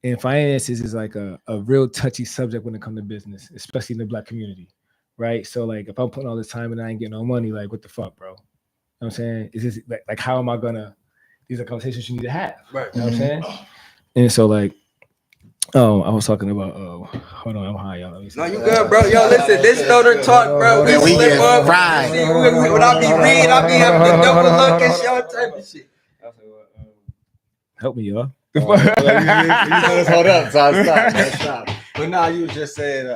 and finances is like a real touchy subject when it comes to business, especially in the Black community, right? So, like, if I'm putting all this time and I ain't getting no money, like, what the fuck, bro? what I'm saying? Is this like how am I gonna? These are conversations you need to have. Right. You know what I'm saying? And so like, I was talking about. Hold on, I'm high, y'all. No, you good, bro. Yo, listen, this Stoner Talk, bro. We we slip get up. fried. See, when I be reading, I be having to double look and show type of shit. Help me, y'all. Hold up, so I stop. But nah, you was just saying,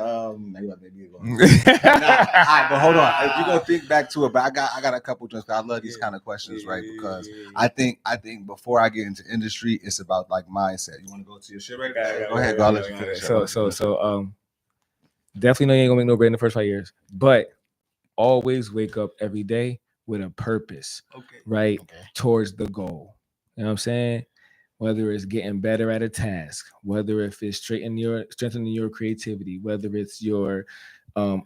maybe all right, but hold on. If you gonna think back to it, but I got a couple things. I love these kind of questions, right? Because I think before I get into industry, it's about like mindset. You want to go to your shit right now? Go ahead, go. I'll let you finish. So definitely know you ain't gonna make no bread in the first 5 years, but always wake up every day with a purpose, right? Towards the goal. You know what I'm saying? Whether it's getting better at a task, whether if it's strengthening your creativity, whether it's your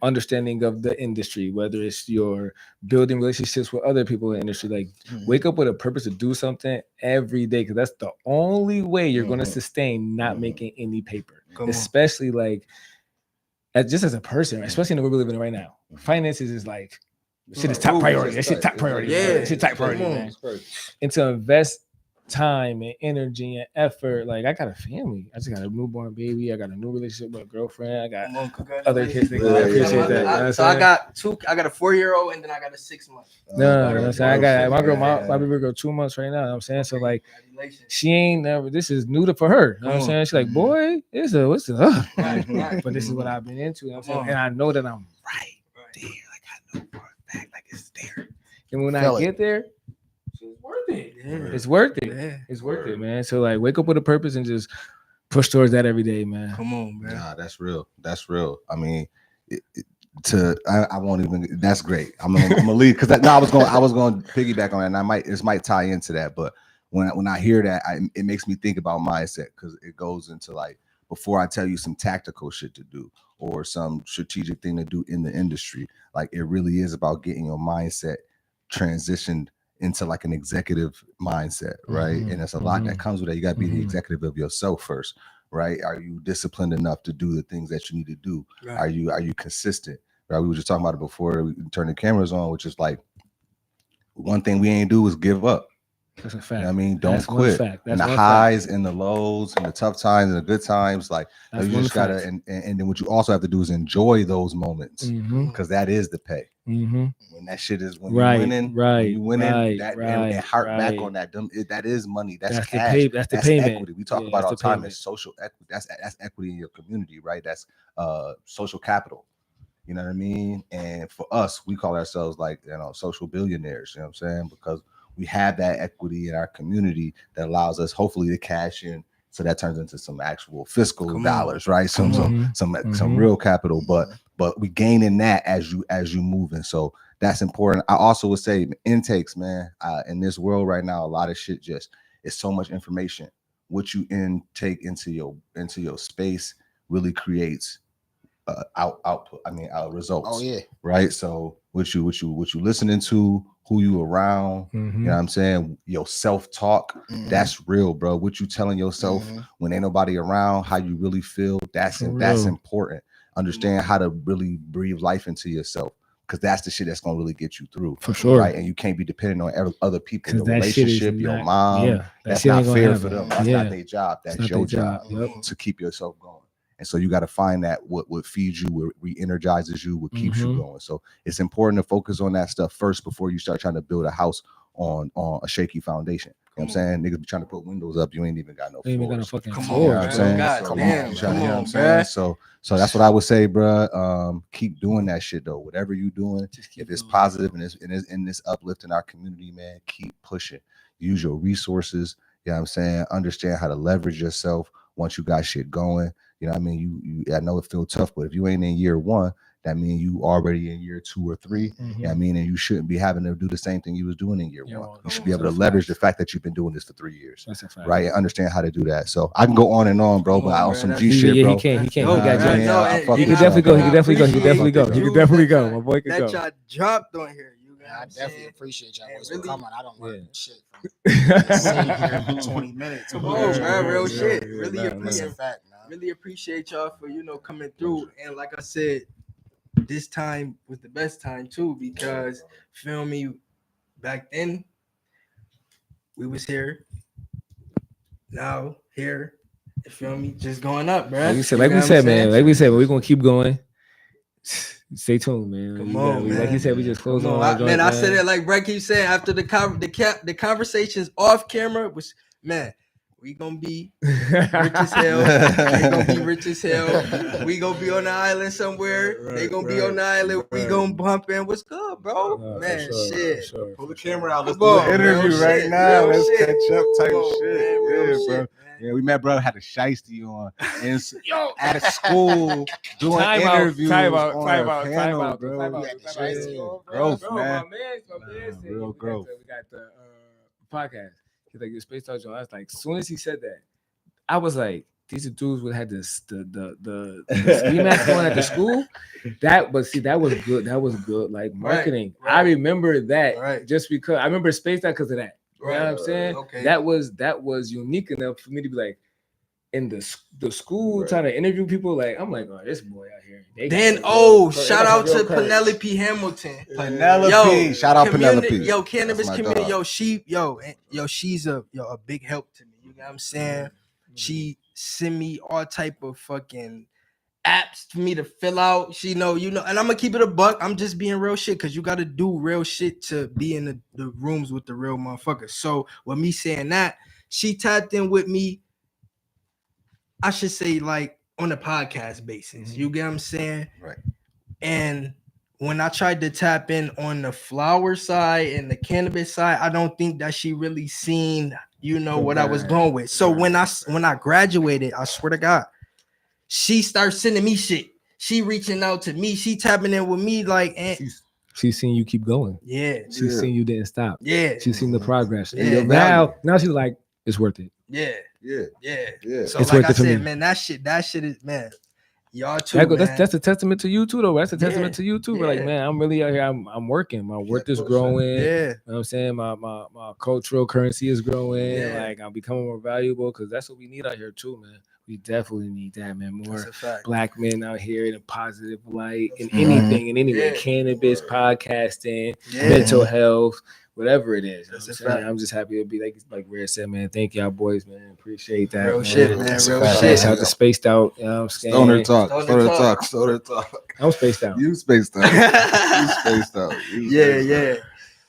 understanding of the industry, whether it's your building relationships with other people in the industry, like wake up with a purpose to do something every day, because that's the only way you're going to sustain not making any paper, especially like just as a person, especially in the world we're living in right now. Finances is like shit is top priority. That shit top priority. Yeah, shit top priority, man. And to invest time and energy and effort, like I got a family, I just got a newborn baby, I got a new relationship with a girlfriend, I got other kids. I appreciate that. So I got I got a 4-year-old and then I got a 6-month. I got my girl, my baby girl 2 months right now. You know what I'm saying? So like she ain't never, this is new for her. You know what I'm saying? She's like, boy, what's up? But this is what I've been into. You know what I'm saying? And I know that I'm right there. Like I know for a fact, like it's there. And when I get there, it's worth it. Yeah. It's worth it. Yeah. It's worth it, man. So like, wake up with a purpose and just push towards that every day, man. Come on, man. Nah, that's real. That's real. I mean, I won't even. That's great. I'm gonna leave because I was going to piggyback on that, and this might tie into that. But when I hear that, it makes me think about mindset, because it goes into like, before I tell you some tactical shit to do or some strategic thing to do in the industry, like it really is about getting your mindset transitioned into like an executive mindset, right? And there's a lot that comes with that. You got to be the executive of yourself first, right? Are you disciplined enough to do the things that you need to do? Right. Are you consistent? Right? We were just talking about it before we turned the cameras on, which is like, one thing we ain't do is give up. That's a fact. You know what I mean, don't quit. And the highs and the lows and the tough times and the good times, like you just gotta, and then what you also have to do is enjoy those moments, because that is the pay. When that shit is, when you're winning, and harp back on that, that is money. That's cash. That's payment. Equity. We talk about all the time. It's social equity. That's equity in your community, right? That's social capital. You know what I mean? And for us, we call ourselves like, social billionaires. You know what I'm saying? Because we have that equity in our community that allows us hopefully to cash in, so that turns into some actual fiscal dollars, right? Some real capital, but we gain in that as you move, and so that's important. I also would say intakes, man. In this world right now, a lot of shit it's so much information. What you intake into your space really creates output. I mean, results. Oh yeah, right. So what you listening to, who you around, you know what I'm saying? Your self-talk, that's real, bro. What you telling yourself when ain't nobody around, how you really feel, that's important. Understand how to really breathe life into yourself, because that's the shit that's gonna really get you through. For sure. Right. And you can't be dependent on other people, your relationship, your mom. That's not fair for them. That's not their job. That's your job to keep yourself going. And so you got to find that what feeds you, what re-energizes you, what keeps you going. So it's important to focus on that stuff first before you start trying to build a house on a shaky foundation. You know what I'm saying? Niggas be trying to put windows up. You ain't even got no floors. You know what I'm saying? So that's what I would say, bro. Keep doing that shit though. Whatever you doing, if it's positive and in this uplifting our community, man, keep pushing. Use your resources. You know what I'm saying? Understand how to leverage yourself once you got shit going. You know what I mean? I know it feels tough, but if you ain't in year 1, that means you already in year 2 or 3. You know what I mean? And you shouldn't be having to do the same thing you was doing in year 1. You should be able to leverage the fact that you've been doing this for 3 years. That's a fact. Right? And understand how to do that. So I can go on and on, bro, but on some G shit, bro. He can't. He can definitely go. My boy can go. That y'all dropped on here. I definitely appreciate y'all boys for coming. I don't learn shit from 20 minutes. Come on, man, real shit. Really appreciate y'all for coming through. And like I said, this time was the best time too, because feel me, back then we was here. Now here, you feel me? Just going up, bro. Like we said, man. Like we said, we're gonna keep going. Stay tuned, man. Come on, man. Like he said, we just closed on. Man, I said it like Brett keeps saying after the conversations off camera was, man, we gonna be rich as hell. They gonna be rich as hell. We gonna be on the island somewhere. Right, they gonna be on the island. Right. We gonna bump in. What's good, bro? Man, shit. Sure. Pull the camera out. Let's do an interview right shit, now. Let's shit. catch up type shit. Yeah, bro. Yeah, we met brother had a shiesty on and at a school doing interviews. Time out, bro. Growth, man. Real growth. We got the podcast. He's like, your space talk joint. I was like, as soon as he said that, I was like, these are dudes would have the ski mask going at the school. That was good. That was good. Like marketing. Right. I remember that just because I remember Space Out because of that. You know what I'm saying? Okay. That was unique enough for me to be like in the school trying to interview people. Like I'm like, oh, this boy out here. Shout out to Penelope Hamilton. Shout out Penelope. Yo, cannabis community. She's a big help to me. You know what I'm saying? She send me all type of fucking apps for me to fill out. She know, and I'm gonna keep it a buck. I'm just being real shit because you got to do real shit to be in the rooms with the real motherfuckers. So with me saying that, she tapped in with me. I should say like on a podcast basis. You get what I'm saying? Right. And when I tried to tap in on the flower side and the cannabis side, I don't think that she really seen, what I was going with. So when I graduated, I swear to God, she starts sending me shit. She reaching out to me. She tapping in with me like, and she's seen you keep going. Yeah. She's seen you didn't stop. Yeah. She's seen the progress. Yeah. Now she's like, it's worth it. Yeah. So it's like worth I said, man, that shit is, man. Y'all too. That's a testament to you too, though. That's a testament to you too. We're like, man, I'm really out here. I'm working. My worth is growing. Yeah. You know what I'm saying? My cultural currency is growing. Yeah. Like I'm becoming more valuable because that's what we need out here too, man. We definitely need that, man. More black men out here in a positive light in anything, in any way. Cannabis, podcasting, mental health, whatever it is. I'm just happy to be like Red said, man. Thank y'all boys, man. Appreciate that. Real shit, man. Real shit. Shout out to Spaced Out. You know what I'm saying? Stoner talk. I'm spaced out. You spaced out. Yeah.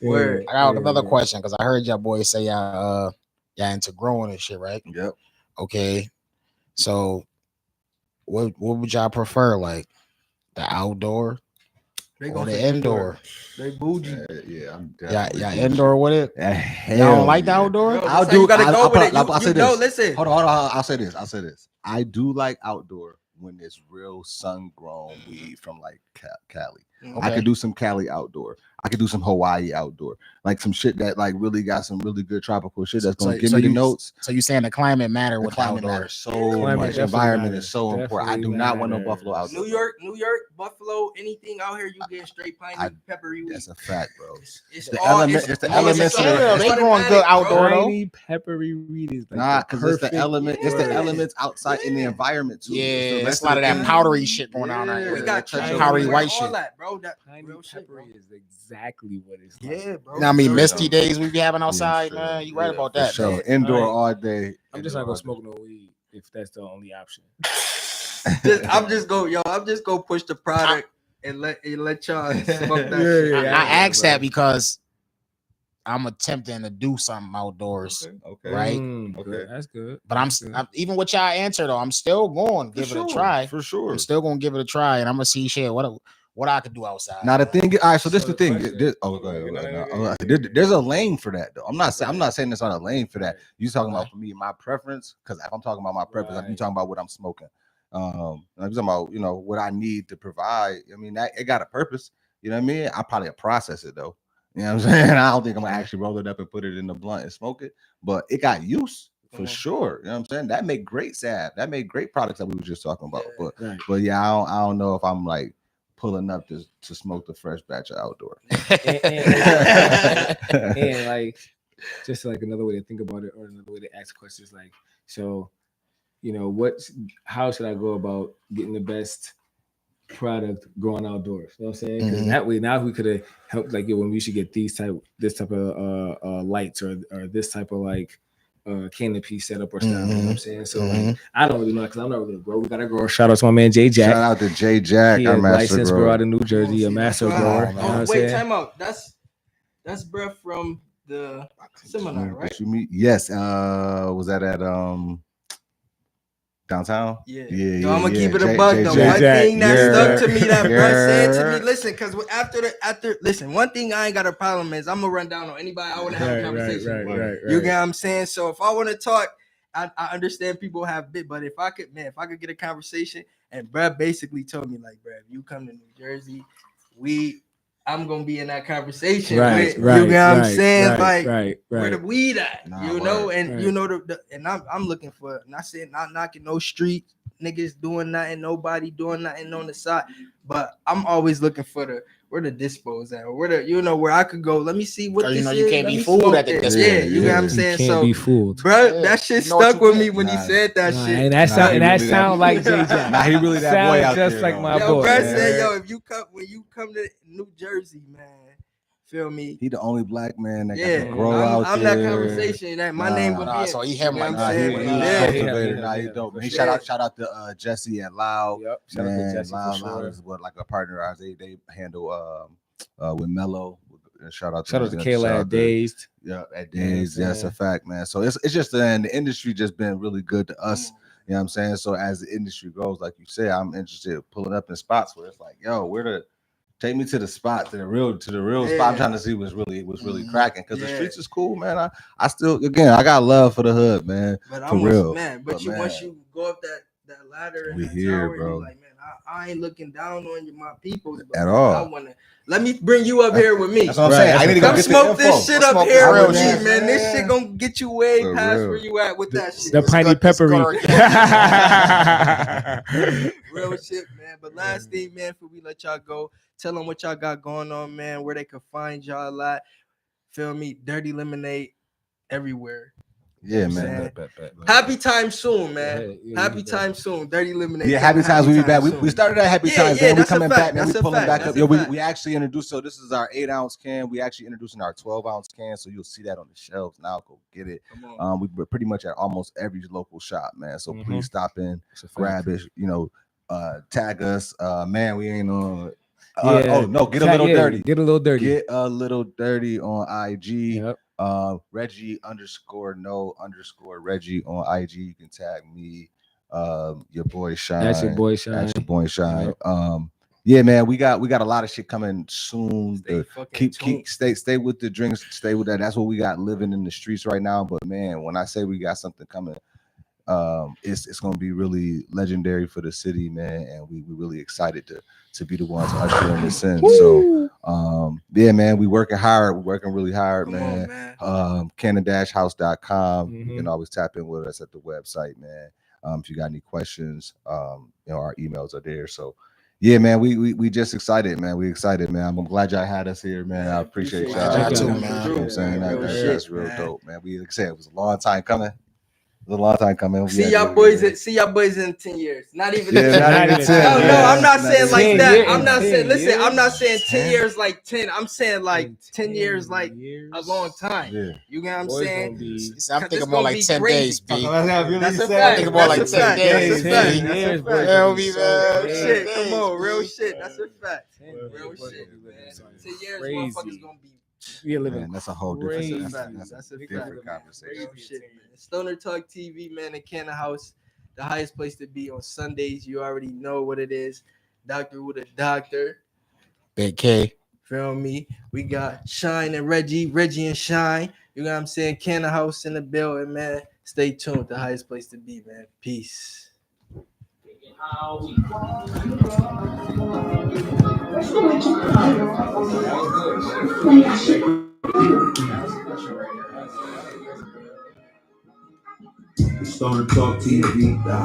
Word. I got another question because I heard y'all boys say y'all into growing and shit, right? Yep. Okay. So what would y'all prefer? Like the outdoor or the indoor? They bougie. I'm definitely indoor with it. Y'all don't like the outdoor? I'll do. I'll say this. Listen. Hold on. I'll say this. I do like outdoor when it's real sun grown weed from like Cali. Okay. I could do some Cali outdoor. I could do some Hawaii outdoor, like some shit that like really got some really good tropical shit that's gonna give me the notes. So you saying the climate matter with climate matters so much. Environment is so important. I do not want no Buffalo outdoor. New York, Buffalo, anything out here, you get straight piney peppery weed. That's a fact, bro. It's the elements. They going good outdoor though. Piney peppery weed is because it's the element. It's the elements outside in the environment too. Yeah, that's a lot of that powdery shit going on out here. We got powdery white shit. That, bro. That real peppery is exactly what it's like. Yeah, bro. Now, I mean, misty days we be having outside, man. You right about that. So indoor all day. I'm just not gonna smoke no weed if that's the only option. I'm just gonna push the product and let y'all smoke that shit. I asked that because I'm attempting to do something outdoors. Okay. Right? Okay. That's good. But I'm even with y'all answer though, I'm still going to give it a try. For sure. I'm still gonna give it a try, and I'm gonna see shit what I could do outside. Now the thing, all right. So this is the thing. There's a lane for that, though. I'm not saying there's not a lane for that. You talking about for me my preference? Because if I'm talking about my preference, I'm talking about what I'm smoking. I'm talking about what I need to provide. I mean, it got a purpose. You know what I mean? I probably process it though. You know what I'm saying? I don't think I'm gonna actually roll it up and put it in the blunt and smoke it, but it got use. For sure, you know what I'm saying? That make great salve. That make great products that we were just talking about. But yeah, I don't know if I'm like pulling up to smoke the fresh batch of outdoor. and like just like another way to think about it or another way to ask questions like, so how should I go about getting the best product growing outdoors. You know what I'm saying? Because that way, now we could have helped, like, when we should get this type of lights or this type of like canopy setup or style. You know what I'm saying? So like, I don't really know because I'm not really a grower. We got a grower. Shout out to my man Jay Jack. Shout out to Jay Jack, our master licensed grower grower out of New Jersey, a master grower. You know what I'm wait, saying? time out. That's bruh from the seminar, right? Did you meet? Yes. Was that at downtown? Yeah. Yeah. I'm gonna keep it a Jay- buck Jay though. Jack. One thing that stuck to me that bruh said to me, Yeah. listen, because after listen, one thing I ain't got a problem is I'm gonna run down on anybody I want to have a conversation with. Right. You get what I'm saying? So if I want to talk, I understand people have bit, but if I could get a conversation, and bruh basically told me like, bruh, if you come to New Jersey, I'm gonna be in that conversation. You get what I'm saying? Where the weed at? You know, and you know and I'm looking for, not saying not knocking no street niggas doing nothing, nobody doing nothing on the side, but I'm always looking for where the dispos at, or where I could go. Let me see what this is. You can't be fooled at the dispo. Yeah, you know what I'm saying? Can't be fooled. Bro, that shit stuck with me when he said that shit. And that sound like Jay Jack. Nah, he really that boy out just there, like though. my Yo, boy. bro Man. said, when you come to New Jersey, man, feel me? He the only black man that got to grow out I'm there. that conversation. That my name would be. So he him like Nah, he cultivated. Nah, he dope. For He sure. shout out to Jesse at Loud. Yep. Shout out to Jesse Loud, for sure. Loud is what like a partner of ours. They handle with Mello. Shout out to Kayla at Dazed. Yeah, at Dazed. That's a fact, man. So it's just the industry just been really good to us. You know what I'm saying? So as the industry grows, like you say, I'm interested in pulling up in spots where it's like, yo, take me to the spot, to the real spot. I'm trying to see what's really cracking, because the streets is cool, man. I still, again, I got love for the hood, man. But for real, man. But once you go up that ladder, we and here, tower, bro. you're like, man, I ain't looking down on you, my people at all. Let me bring you up here with me. That's what I'm saying. I need to go come get smoke this shit up here with me, man. This Yeah. shit gonna get you way For past real. where you at with that shit. The piney peppery. Real shit, man. But last thing, man, before we let y'all go, tell them what y'all got going on, man, where they can find y'all at. Feel me? Dirty Lemonade everywhere. Yeah, You know man. Happy time soon, man. Happy time soon. Dirty Lemonade. Yeah, happy times. We be back. We started at happy times, man. We coming back, man. We pulling back up. Yo, we actually introduced. So this is our 8-ounce can. We actually introducing our 12-ounce can. So you'll see that on the shelves now. Go get it. We're pretty much at almost every local shop, man. So please stop in, grab it. You know, tag us. Man, we ain't on. Get a little dirty. Get a little dirty. Get a little dirty on IG. Yep. Reggie_no_Reggie on IG. You can tag me, your boy Shine. That's your boy Shine. That's your boy Shine. Yep. Yeah, man, we got a lot of shit coming soon. Stay with the drinks, stay with that. That's what we got living in the streets right now. But man, when I say we got something coming, it's gonna be really legendary for the city, man, and we really excited to be the ones usher in this in. So yeah, man, we working hard. We're working really hard, man. Cannahouse.com. You can always tap in with us at the website, man. If you got any questions, our emails are there. So yeah, man, we just excited, man. We excited, man. I'm glad y'all had us here, man. I appreciate y'all too, man. You know what I'm saying? That's real dope, man. Like I said, it was a long time coming. See y'all boys in 10 years. Not even 10. No, I'm not saying like that. I'm not saying, listen, years. I'm not saying 10 years like 10. I'm saying like 10 years like a long time. Yeah. You get what I'm saying? I'm thinking more like 10 days, B. That's a fact. I'm thinking more like 10 days. That's a fact. Hell, me, man. Real shit. Come on, real shit. That's a fact. Real shit, man. 10 years, motherfuckers gonna be. Man, that's a whole different. That's a different conversation. Shit, man. Stoner Talk TV, man, in Cannahouse, the highest place to be on Sundays. You already know what it is. Doctor with a doctor. Big K. Feel me? We got Shine and Reggie and Shine. You know what I'm saying? Cannahouse in the building, man. Stay tuned. The highest place to be, man. Peace. Stoner Talk TV, the